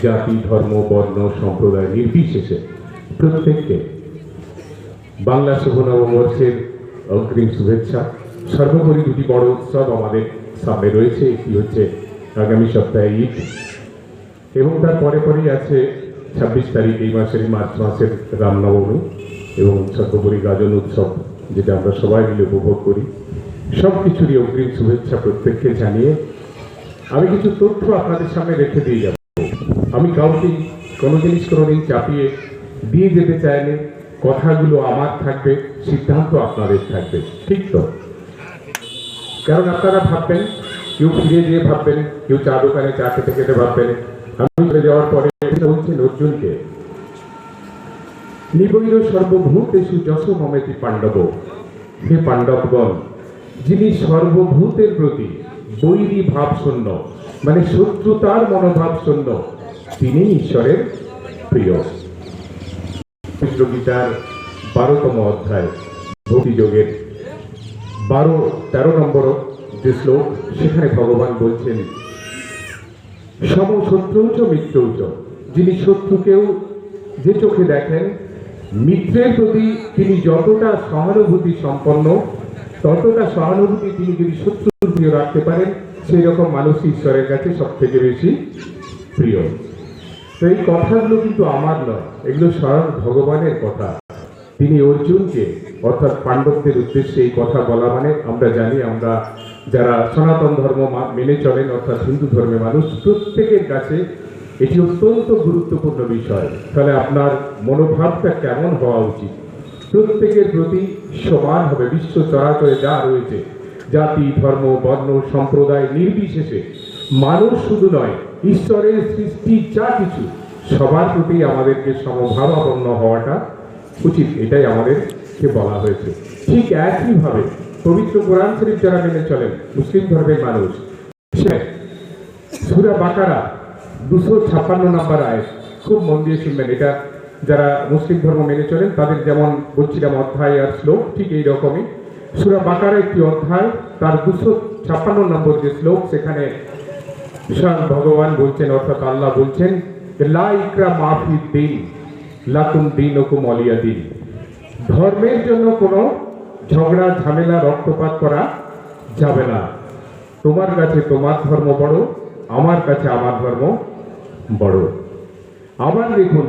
জাতি, ধর্ম, বর্ণ, সম্প্রদায় নির্বিশেষে প্রত্যেককে বাংলা শুভ নববর্ষের অগ্রিম শুভেচ্ছা। সর্বোপরি দুটি বড় উৎসব আমাদের সামনে রয়েছে। একটি হচ্ছে আগামী সপ্তাহে ঈদ, এবং তার পরেই আছে 26 তারিখ এই মাসের মার্চ মাসের রামনবমী, এবং সর্বোপরি গাজন উৎসব, যেটা আমরা সবাই মিলে উপভোগ করি। সব কিছুরই অগ্রিম শুভেচ্ছা প্রত্যেককে জানিয়ে আমি কিছু তথ্য আপনাদের সামনে রেখে দিয়ে যাব। আমি কাউকে কোনো জিনিস কোনোদিন চাপিয়ে দিয়ে যেতে চাইলে কথাগুলো আমার থাকবে, সিদ্ধান্ত আপনাদের থাকবে, ঠিক তো? কারণ আপনারা ভাববেন, কেউ ফিরে গিয়ে ভাববেন, কেউ চা দোকানে চা খেতে খেতে ভাববেন আমি চলে যাওয়ার পরে বলছেন অর্জুনকে, নিবৈর সর্বভূতেষু যশ মমেতি পাণ্ডব, হে পাণ্ডবগণ, যিনি সর্বভূতের প্রতি বৈরী ভাব শূন্য, মানে শত্রুতার মনোভাব শূন্য, তিনি ঈশ্বরের প্রিয়। গীতার 12তম অধ্যায় ভক্তিযোগের 12-13 নম্বর যে শ্লোক, সেখানে ভগবান বলছেন সমশত্রুচ মিত্রৌচ, যিনি শত্রুকেও যে চোখে দেখেন, মিত্রের প্রতি তিনি যতটা সহানুভূতি সম্পন্ন, ততটা সহানুভূতি তিনি যদি শত্রুর প্রিয় রাখতে পারেন, সেই রকম মানুষ ঈশ্বরের কাছে সব থেকে বেশি প্রিয়। তো এই কথাগুলো কিন্তু আমার নয়, এগুলো স্বয়ং ভগবানের কথা। তিনি অর্জুনকে অর্থাৎ পাণ্ডবদের উদ্দেশ্যে এই কথা বলা, মানে আমরা জানি, আমরা যারা সনাতন ধর্ম মেনে চলেন অর্থাৎ হিন্দু ধর্মের মানুষ, প্রত্যেকের কাছে এটি অত্যন্ত গুরুত্বপূর্ণ বিষয়। তাহলে আপনার মনোভাবটা কেমন হওয়া উচিত? প্রত্যেকের প্রতি সমান হবে, বিশ্ব চরাচরে যা রয়েছে, জাতি, ধর্ম, বর্ণ, সম্প্রদায় নির্বিশেষে, মানুষ শুধু নয়, ঈশ্বরের সৃষ্টি যা কিছু, সবার প্রতি আমাদেরকে সমভাবাপন্ন হওয়াটা উচিত, এটাই আমাদেরকে বলা হয়েছে। ঠিক একইভাবে পবিত্র কোরআন শরীফ যারা মেনে চলেন, মুসলিম ধর্মের মানুষ, সূরা বাকারা 256 নম্বর আয়াত, খুব মন দিয়ে শুনবেন। এটা যারা মুসলিম ধর্ম মেনে চলেন তাদের যেমন বলছিলাম অধ্যায় আর শ্লোক, ঠিক এই রকমই সূরা বাকারা একটি অধ্যায়, তার 256 নম্বর যে শ্লোক, সেখানে স্বয়ং ভগবান বলছেন অর্থাৎ আল্লাহ বলছেন, লা ইকরাহা ফিদ-দীন লাকুম দীনুকুম ওয়ালিয়া দীন, ধর্মের জন্য কোনো ঝগড়া ঝামেলা রক্তপাত করা যাবে না। তোমার কাছে তোমার ধর্ম বড়, আমার কাছে আমার ধর্ম বড়। আবার দেখুন,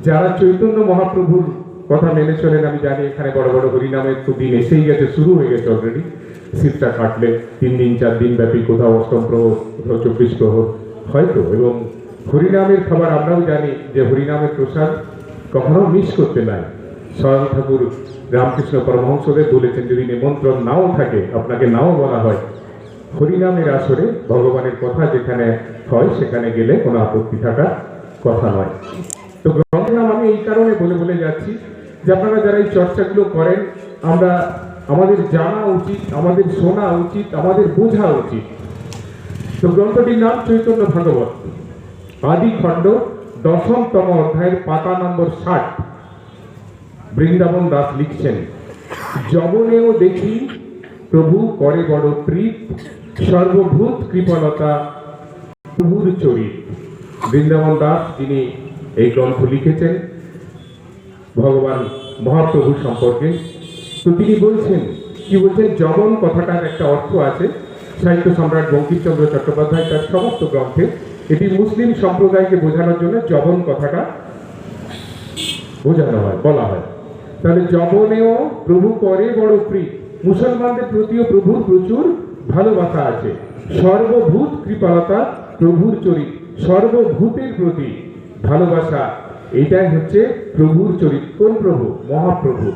যারা চৈতন্য মহাপ্রভুর কথা মেনে চলেন, আমি জানি এখানে বড় বড় হরিনামের তো দিন এসেই গেছে, শুরু হয়ে গেছে অলরেডি। শীতটা কাটলে 3 দিন 4 দিন ব্যাপী, কোথাও অষ্টম প্রহর, কোথাও 24 প্রহর হয়তো। এবং হরিনামের খাবার আমরাও জানি যে হরিনামের প্রসাদ কখনো মিস করতে নাই। স্বয়ং ঠাকুর রামকৃষ্ণ পরমহংসদেব বলেছেন, যদি নিমন্ত্রণ নাও থাকে, আপনাকে নাও বলা হয়, হরিনামের আসরে ভগবানের কথা যেখানে হয় সেখানে গেলে কোনো আপত্তি থাকার কথা নয়। তো গ্রন্থের নাম আমি এই কারণে বলে যাচ্ছি যে আপনারা যারা এই চর্চাগুলো করেন, আমাদের জানা উচিত, আমাদের শোনা উচিত, আমাদের বোঝা উচিত। তো গ্রন্থটির নাম চৈতন্য ভাগবত, আদি খণ্ড 10তম অধ্যায়ের পাতা নম্বর 60। বৃন্দাবন দাস লিখছেন, যবনেও দেখি প্রভু করে বড় প্রীত, সর্বভূত কৃপণতা প্রভুর চরিত। বৃন্দাবন দাস যিনি এই গ্রন্থ লিখেছেন ভগবান মহাপ্রভু সম্পর্কে, তো তিনি বলছেন, কি বলছেন, যবন কথাটার একটা অর্থ আছে, সাহিত্য সম্রাট বঙ্কিমচন্দ্র চট্টোপাধ্যায় তার সমস্ত গ্রন্থে এটি মুসলিম সম্প্রদায়কে বোঝানোর জন্য যবন কথাটা বোঝানো হয়, বলা হয়। তাহলে যবনেও প্রভু করে বড় প্রীত, মুসলমানদের প্রতিও প্রভুর প্রচুর ভালোবাসা আছে। সর্বভূত কৃপালতা প্রভুর চরিত, সর্বভূতের প্রতি ভালোবাসা, এটাই হচ্ছে প্রভুর চরিত। কোন প্রভু? মহাপ্রভু।